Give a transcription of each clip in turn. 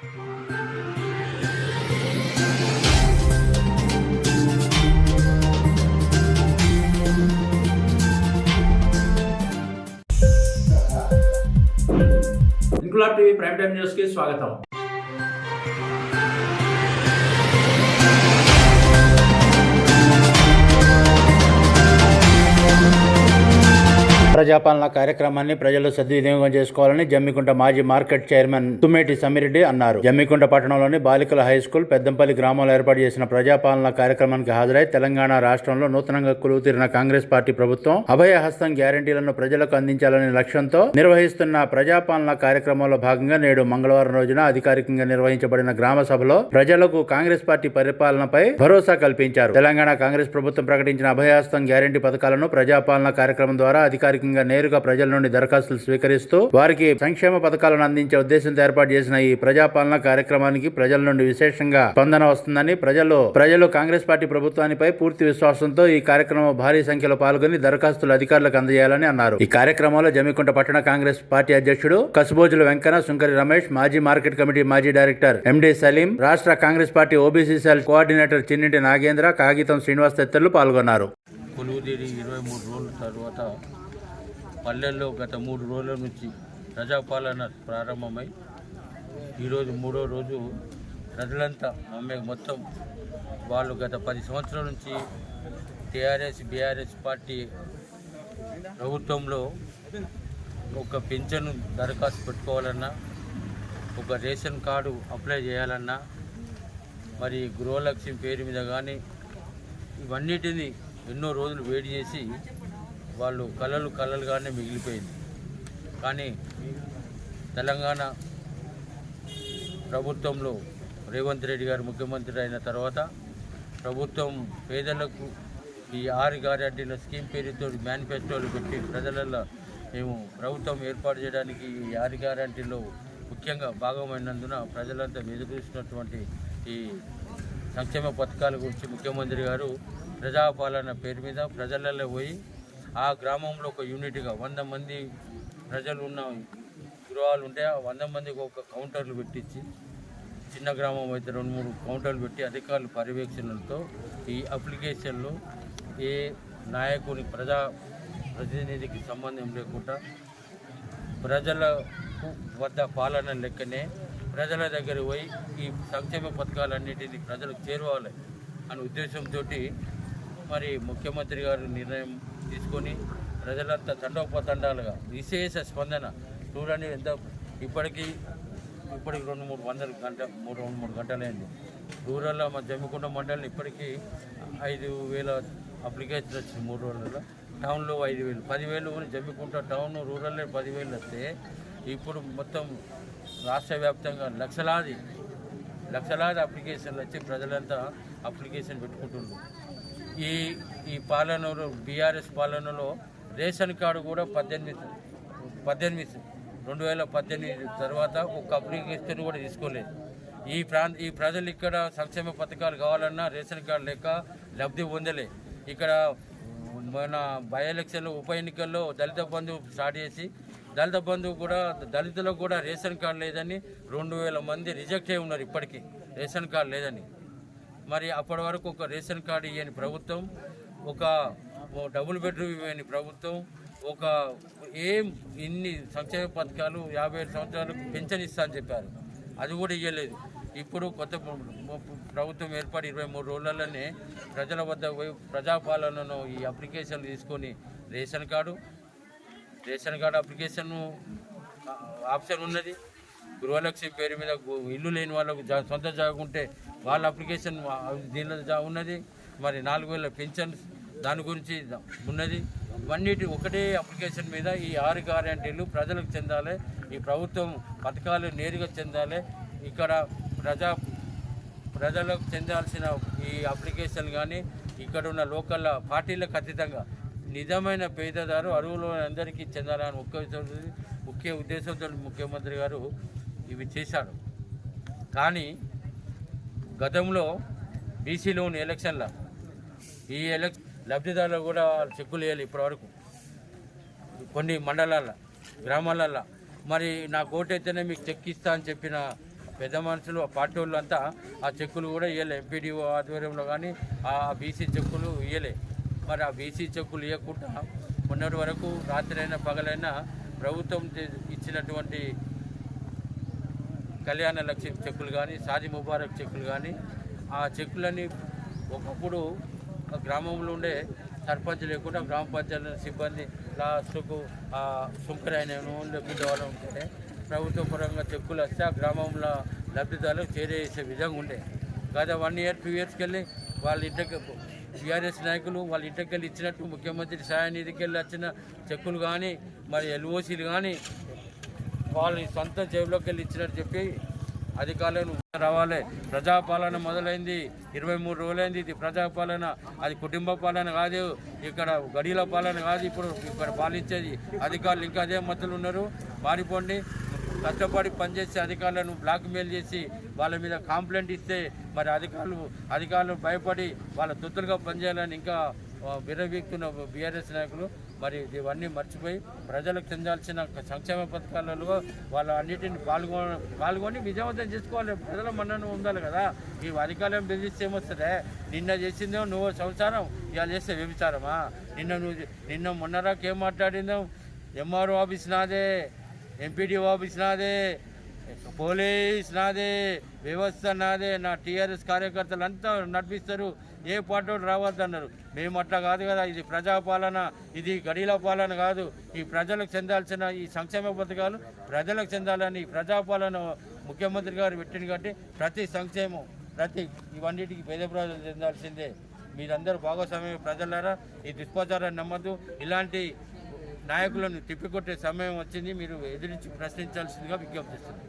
Inquilab TV prime time news కి స్వాగతం. ప్రజాపాలన కార్యక్రమాన్ని ప్రజలు సద్వినియోగం చేసుకోవాలని జమ్మికుంట మాజీ మార్కెట్ చైర్మన్ తుమ్మేటి సమ్మిరెడ్డి అన్నారు. జమ్మికుంట పట్టణంలోని బాలికల హై స్కూల్ పెద్దంపల్లి గ్రామంలో ఏర్పాటు చేసిన ప్రజాపాలన కార్యక్రమానికి హాజరై తెలంగాణ రాష్ట్రంలో నూతనంగా కొలువుతీరిన కాంగ్రెస్ పార్టీ ప్రభుత్వం అభయహస్తం గ్యారంటీలను ప్రజలకు అందించాలనే లక్ష్యంతో నిర్వహిస్తున్న ప్రజాపాలన కార్యక్రమంలో భాగంగా నేడు మంగళవారం రోజున అధికారికంగా నిర్వహించబడిన గ్రామ సభలో ప్రజలకు కాంగ్రెస్ పార్టీ పరిపాలనపై భరోసా కల్పించారు. తెలంగాణ కాంగ్రెస్ ప్రభుత్వం ప్రకటించిన అభయహస్తం గ్యారంటీ పథకాలను ప్రజాపాలన కార్యక్రమం ద్వారా అధికారికంగా నేరుగా ప్రజల నుండి దరఖాస్తులు స్వీకరిస్తూ వారికి సంక్షేమ పథకాలను అందించే ఉద్దేశంతో ఏర్పాటు చేసిన ఈ ప్రజాపాలన కార్యక్రమానికి ప్రజల నుండి విశేషంగా స్పందన వస్తుందని ప్రజలు కాంగ్రెస్ పార్టీ ప్రభుత్వానిపై పూర్తి విశ్వాసంతో ఈ కార్యక్రమం భారీ సంఖ్యలో పాల్గొని దరఖాస్తులు అధికారులకు అందజేయాలని అన్నారు. ఈ కార్యక్రమంలో జమ్మికుంట పట్టణ కాంగ్రెస్ పార్టీ అధ్యక్షుడు కసుబోజుల వెంకన్న, సుంకరి రమేష్, మాజీ మార్కెట్ కమిటీ మాజీ డైరెక్టర్ ఎండి సలీం, రాష్ట్ర Congress party OBC cell coordinator Chinninti Nagendra, Kagitham Srinivas తదితరులు పాల్గొన్నారు. కొలువుదీరి 23 రోజుల తర్వాత పల్లెల్లో గత 3 రోజుల నుంచి ప్రజాపాలన ప్రారంభమై ఈరోజు 3వ రోజు ప్రజలంతా మొత్తం వాళ్ళు గత 10 సంవత్సరాల నుంచి టీఆర్ఎస్ బీఆర్ఎస్ పార్టీ ప్రభుత్వంలో ఒక పింఛను దరఖాస్తు పెట్టుకోవాలన్నా, ఒక రేషన్ కార్డు అప్లై చేయాలన్నా, మరి గృహలక్ష్మి పేరు మీద కానీ ఇవన్నిటిని ఎన్నో రోజులు వెయిట్ చేసి వాళ్ళు కలలుగానే మిగిలిపోయింది. కానీ తెలంగాణ ప్రభుత్వంలో రేవంత్ రెడ్డి గారు ముఖ్యమంత్రి అయిన తర్వాత ప్రభుత్వం పేదలకు ఈ 6 గ్యారెంటీల స్కీమ్ పేరుతో మేనిఫెస్టోలు పెట్టి ప్రజలలో మేము ప్రభుత్వం ఏర్పాటు చేయడానికి ఈ 6 గ్యారెంటీలో ముఖ్యంగా భాగమైనందున ప్రజలంతా ఎదురుస్తున్నటువంటి ఈ సంక్షేమ పథకాల గురించి ముఖ్యమంత్రి గారు ప్రజాపాలన పేరు మీద ప్రజలలో పోయి ఆ గ్రామంలో ఒక యూనిట్గా 100 మంది ప్రజలు ఉన్న గృహాలు ఉంటే ఆ 100 మందికి ఒక కౌంటర్లు పెట్టించి, చిన్న గ్రామం అయితే 2-3 కౌంటర్లు పెట్టి అధికారుల పర్యవేక్షణలతో ఈ అప్లికేషన్లు ఏ నాయకుని ప్రతినిధికి సంబంధం లేకుండా ప్రజలకు వద్ద పాలన లెక్కనే ప్రజల దగ్గర పోయి ఈ సంక్షేమ పథకాలన్నింటినీ ప్రజలకు చేరువాలి అనే ఉద్దేశంతో మరి ముఖ్యమంత్రి గారు నిర్ణయం తీసుకొని ప్రజలంతా తండోపతండాలుగా విశేష స్పందన చూడండి. ఇప్పటికి 2-3 గంటలైంది. రూరల్లో మా జమ్మికుంట మండలం ఇప్పటికీ 5,000 అప్లికేషన్ వచ్చింది 3 రోజులలో. టౌన్లో 5,000, 10,000 జమ్మికుంట టౌన్, రూరల్లో 10,000 వస్తే ఇప్పుడు మొత్తం రాష్ట్ర వ్యాప్తంగా లక్షలాది అప్లికేషన్లు వచ్చి ప్రజలంతా అప్లికేషన్ పెట్టుకుంటున్నారు. ఈ పాలనలో బీఆర్ఎస్ పాలనలో రేషన్ కార్డు కూడా 2018 తర్వాత ఒక అప్లికేషన్ కూడా తీసుకోలేదు. ఈ ప్రజలు ఇక్కడ సంక్షేమ పథకాలు కావాలన్నా రేషన్ కార్డు లేక లబ్ధి పొందలే. ఇక్కడ మన బై ఎలక్షన్లో ఉప ఎన్నికల్లో దళిత బంధువు స్టార్ట్ చేసి దళితులకు కూడా రేషన్ కార్డు లేదని 2,000 మంది రిజెక్ట్ అయి ఉన్నారు. ఇప్పటికీ రేషన్ కార్డు లేదని. మరి అప్పటి వరకు ఒక రేషన్ కార్డు ఇవ్వని ప్రభుత్వం, ఒక డబుల్ బెడ్రూమ్ ఇవ్వని ప్రభుత్వం, ఇన్ని సంక్షేమ పథకాలు 57 సంవత్సరాలకు పెన్షన్ ఇస్తా అని చెప్పారు, అది కూడా ఇవ్వలేదు. ఇప్పుడు కొత్త ప్రభుత్వం ఏర్పడి 23 రోజులలోనే ప్రజల వద్ద పోయి ప్రజాపాలనను ఈ అప్లికేషన్లు తీసుకొని రేషన్ కార్డు అప్లికేషన్ ఆప్షన్ ఉన్నది. గృహలక్ష్మి పేరు మీద ఇల్లు లేని వాళ్ళకు సొంత జాగా ఉంటే వాళ్ళ అప్లికేషన్ దీనిలో ఉన్నది. మరి 4,000 పెన్షన్ దాని గురించి ఉన్నది. ఇవన్నిటి ఒకటే అప్లికేషన్ మీద ఈ 6 గ్యారెంటీలు ప్రజలకు చెందాలి. ఈ ప్రభుత్వం పథకాలు నేరుగా చెందాలి. ఇక్కడ ప్రజలకు చెందాల్సిన ఈ అప్లికేషన్ కానీ ఇక్కడ ఉన్న లోకల్ పార్టీలకు అతీతంగా నిజమైన పేదదారు అరువులు అందరికీ చెందాలని ముఖ్య ఉద్దేశంతో ముఖ్యమంత్రి గారు ఇవి చేశాడు. కానీ గతంలో బీసీలోని ఎలక్షన్ల లబ్ధిదారులు కూడా చెక్కులు వేయాలి. ఇప్పటివరకు కొన్ని మండలాల్లో గ్రామాలల్లో మరి నాకు ఓటైతేనే మీకు చెక్ ఇస్తా అని చెప్పిన పెద్ద మనుషులు ఆ పార్టీ వాళ్ళు అంతా ఆ చెక్కులు కూడా ఇవ్వలే. ఎంపీడీఓ ఆధ్వర్యంలో కానీ ఆ బీసీ చెక్కులు ఇవ్వలే. మరి ఆ బీసీ చెక్కులు ఇవ్వకుండా మొన్నటి వరకు రాత్రైనా పగలైనా ప్రభుత్వం ఇచ్చినటువంటి కళ్యాణ లక్ష్మి చెక్కులు కానీ షాదీ ముబారక్ చెక్కులు కానీ ఆ చెక్కులని ఒకప్పుడు గ్రామంలో ఉండే సర్పంచ్ లేకుండా గ్రామ పంచాయతీ సిబ్బంది లాస్ట్కు సుంకరైన లేకుండా వాళ్ళు ఉంటే ప్రభుత్వ పరంగా చెక్కులు వస్తే ఆ గ్రామంలో లబ్ధిదారులకు చేరేసే విధంగా ఉండే. గత 1 year 2 yearsకి వెళ్ళి వాళ్ళ ఇంటికి టీఆర్ఎస్ నాయకులు వాళ్ళ ఇంటికి వెళ్ళి ఇచ్చినట్టు ముఖ్యమంత్రి సహాయ నిధికి వెళ్ళి వచ్చిన చెక్కులు కానీ మరి ఎల్ఓసీలు కానీ వాళ్ళ సొంత జేబులోకి వెళ్ళి ఇచ్చినట్టు చెప్పి అధికారులను రావాలి. ప్రజాపాలన మొదలైంది, 23 రోజులైంది. ఇది ప్రజాపాలన, అది కుటుంబ పాలన కాదు, ఇక్కడ గడిల పాలన కాదు. ఇప్పుడు ఇక్కడ పాలించేది అధికారులు ఇంకా అదే మత్తులు ఉన్నారు. మారిపోండి. కష్టపడి పనిచేసే అధికారులను బ్లాక్మెయిల్ చేసి వాళ్ళ మీద కంప్లైంట్ ఇస్తే మరి అధికారులు భయపడి వాళ్ళ తొత్తులుగా పనిచేయాలని ఇంకా విరవీక్తున్న బీఆర్ఎస్ నాయకులు మరి ఇవన్నీ మర్చిపోయి ప్రజలకు చెందాల్సిన సంక్షేమ పథకాలలో వాళ్ళ అన్నిటిని పాల్గొని విజయవంతం చేసుకోవాలి. ప్రజల మన్నను ఉండాలి కదా. ఈ అధికారులను బెదిరిస్తే ఏమొస్తుందే? నిన్న చేసిందేమో నువ్వు సంసారం, ఇవాళ చేస్తే వ్యభిచారమా? నిన్న మొన్నరాకు ఏం మాట్లాడిందో, ఎంఆర్ఓ ఆఫీస్ నాదే, ఎంపీడీఓ ఆఫీస్ నాదే, పోలీస్ నాదే, వ్యవస్థ నాదే, నా టీఆర్ఎస్ కార్యకర్తలు అంతా నడిపిస్తారు, ఏ పాటోడు రావద్దన్నారు. మేము అట్లా కాదు కదా. ఇది ప్రజాపాలన, ఇది గడిల పాలన కాదు. ఈ ప్రజలకు చెందాల్సిన ఈ సంక్షేమ పథకాలు ప్రజలకు చెందాలని ప్రజాపాలన ముఖ్యమంత్రి గారు పెట్టింది కాబట్టి ప్రతి సంక్షేమం ఇవన్నిటికీ పేద ప్రజలు చెందాల్సిందే. మీరందరూ భాగస్వామ్యం. ప్రజలారా ఈ దుష్ప్రచారాన్ని నమ్మద్దు. ఇలాంటి నాయకులను తిప్పికొట్టే సమయం వచ్చింది. మీరు ఎదిరించి ప్రశ్నించాల్సిందిగా విజ్ఞప్తిస్తున్నాను.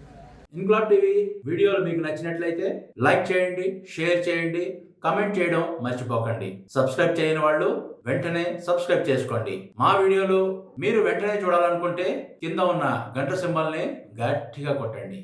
ఇన్క్లాబ్ టీవీ వీడియోలు మీకు నచ్చినట్లయితే లైక్ చేయండి, షేర్ చేయండి, కమెంట్ చేయడం మర్చిపోకండి. సబ్స్క్రైబ్ చేయని వాళ్ళు వెంటనే సబ్స్క్రైబ్ చేసుకోండి. మా వీడియోలు మీరు వెంటనే చూడాలనుకుంటే కింద ఉన్న గంట సింబల్ని గట్టిగా కొట్టండి.